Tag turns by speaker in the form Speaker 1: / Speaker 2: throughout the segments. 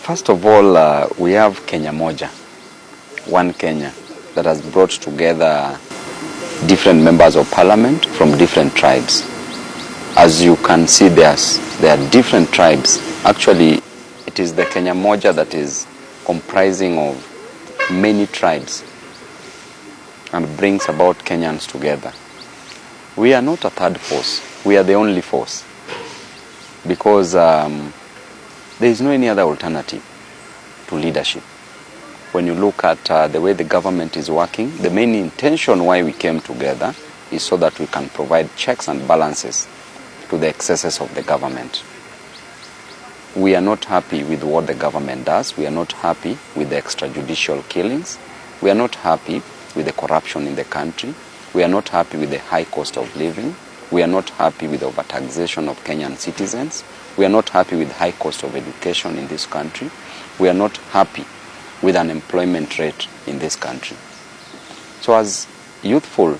Speaker 1: First of all, we have Kenya Moja, one Kenya, that has brought together different members of parliament from different tribes. As you can see, there are different tribes. Actually, it is the Kenya Moja that is comprising of many tribes and brings about Kenyans together. We are not a third force. We are the only force, because there is no any other alternative to leadership. When you look at the way the government is working, the main intention why we came together is so that we can provide checks and balances to the excesses of the government. We are not happy with what the government does. We are not happy with the extrajudicial killings. We are not happy with the corruption in the country. We are not happy with the high cost of living. We are not happy with the overtaxation of Kenyan citizens. We are not happy with high cost of education in this country. We are not happy with unemployment rate in this country. So as youthful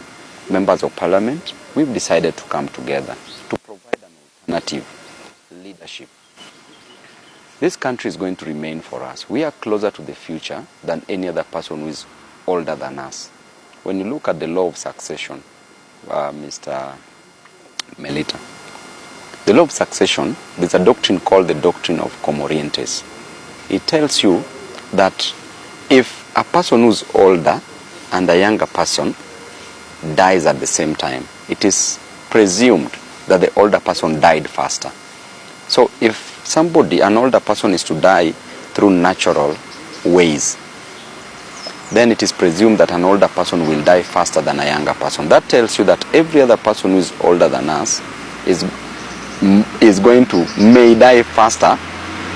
Speaker 1: members of parliament, we've decided to come together to provide an alternative leadership. This country is going to remain for us. We are closer to the future than any other person who is older than us. When you look at the law of succession, Mr. Melita, the law of succession, there's a doctrine called the doctrine of Comorientes. It tells you that if a person who's older and a younger person dies at the same time, it is presumed that the older person died faster. So if an older person is to die through natural ways, then it is presumed that an older person will die faster than a younger person. That tells you that every other person who is older than us may die faster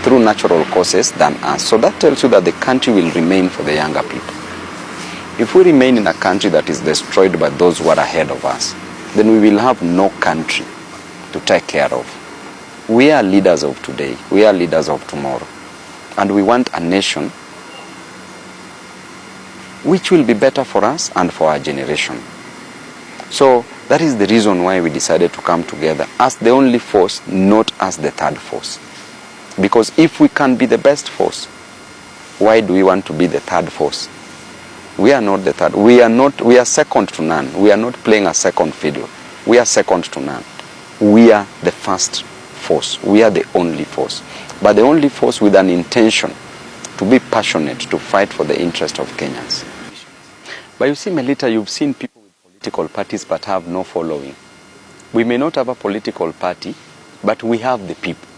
Speaker 1: through natural causes than us. So that tells you that the country will remain for the younger people. If we remain in a country that is destroyed by those who are ahead of us, then we will have no country to take care of. We are leaders of today. We are leaders of tomorrow. And we want a nation which will be better for us and for our generation. So that is the reason why we decided to come together as the only force, not as the third force. Because if we can be the best force, why do we want to be the third force? We are not the third. We are second to none. We are not playing a second fiddle. We are second to none. We are the first force. We are the only force. But the only force with an intention to be passionate, to fight for the interest of Kenyans. But you see, Melita, you've seen people with political parties but have no following. We may not have a political party, but we have the people.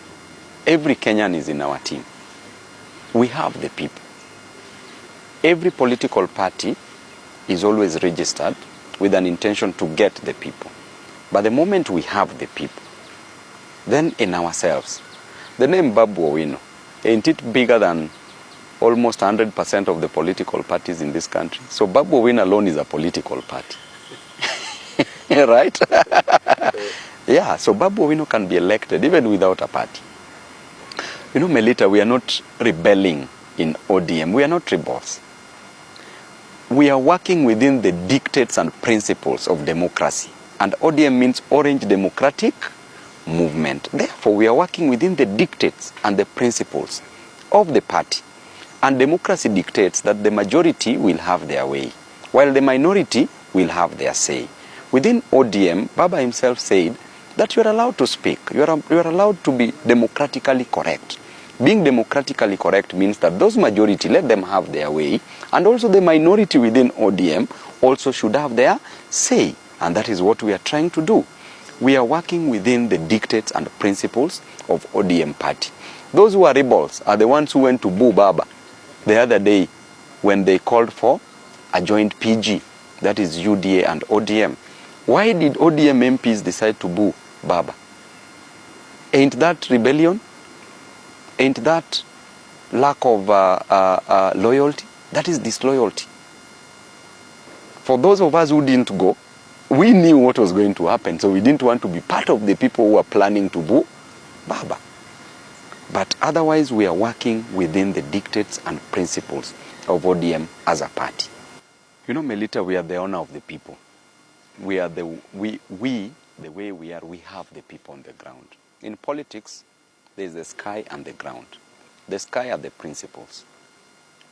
Speaker 1: Every Kenyan is in our team. We have the people. Every political party is always registered with an intention to get the people. But the moment we have the people, then in ourselves, the name Babu Owino, ain't it bigger than almost 100% of the political parties in this country? So Babu Owino alone is a political party. Right? Yeah, so Babu Owino can be elected even without a party. You know, Melita, we are not rebelling in ODM. We are not rebels. We are working within the dictates and principles of democracy. And ODM means Orange Democratic Movement. Therefore, we are working within the dictates and the principles of the party. And democracy dictates that the majority will have their way, while the minority will have their say. Within ODM, Baba himself said that you are allowed to speak. You are allowed to be democratically correct. Being democratically correct means that those majority, let them have their way, and also the minority within ODM also should have their say. And that is what we are trying to do. We are working within the dictates and principles of ODM party. Those who are rebels are the ones who went to boo Baba the other day when they called for a joint PG, that is UDA and ODM. Why did ODM MPs decide to boo Baba? Ain't that rebellion? Ain't that lack of loyalty? That is disloyalty. For those of us who didn't go, we knew what was going to happen, so we didn't want to be part of the people who are planning to boo Baba. But otherwise, we are working within the dictates and principles of ODM as a party. You know, Melita, we are the honor of the people. We are the way we are, we have the people on the ground. In politics, there is the sky and the ground. The sky are the principles.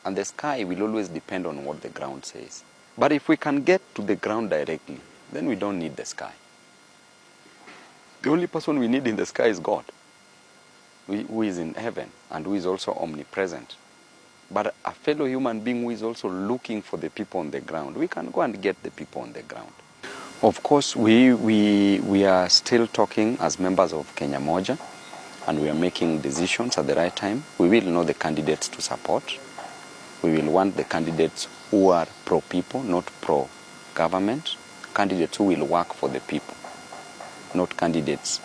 Speaker 1: And the sky will always depend on what the ground says. But if we can get to the ground directly, then we don't need the sky. The only person we need in the sky is God, who is in heaven and who is also omnipresent. But a fellow human being who is also looking for the people on the ground, we can go and get the people on the ground. Of course, we are still talking as members of Kenya Moja, and we are making decisions at the right time. We will know the candidates to support. We will want the candidates who are pro-people, not pro-government. Candidates who will work for the people, not candidates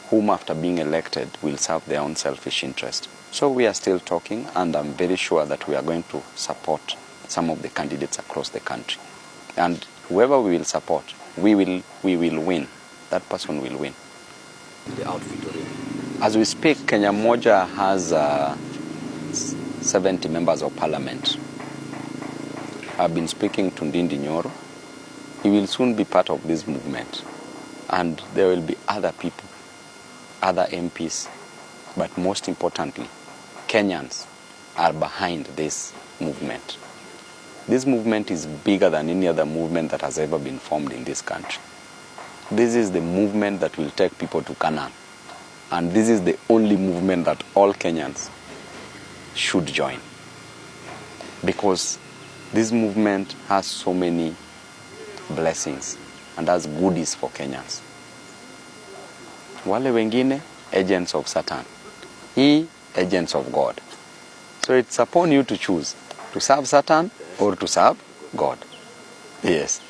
Speaker 1: whom after being elected will serve their own selfish interest. So we are still talking, and I'm very sure that we are going to support some of the candidates across the country. And whoever we will support, we will win. That person will win.
Speaker 2: The outfit already.
Speaker 1: As we speak, Kenya Moja has 70 members of parliament. I've been speaking to Ndindi Nyoro. He will soon be part of this movement. And there will be other people, other MPs, but most importantly, Kenyans are behind this movement. This movement is bigger than any other movement that has ever been formed in this country. This is the movement that will take people to Canaan. And this is the only movement that all Kenyans should join. Because this movement has so many blessings and has goodies for Kenyans. Wale wengine, agents of Satan. He, agents of God. So it's upon you to choose to serve Satan or to serve God. Yes.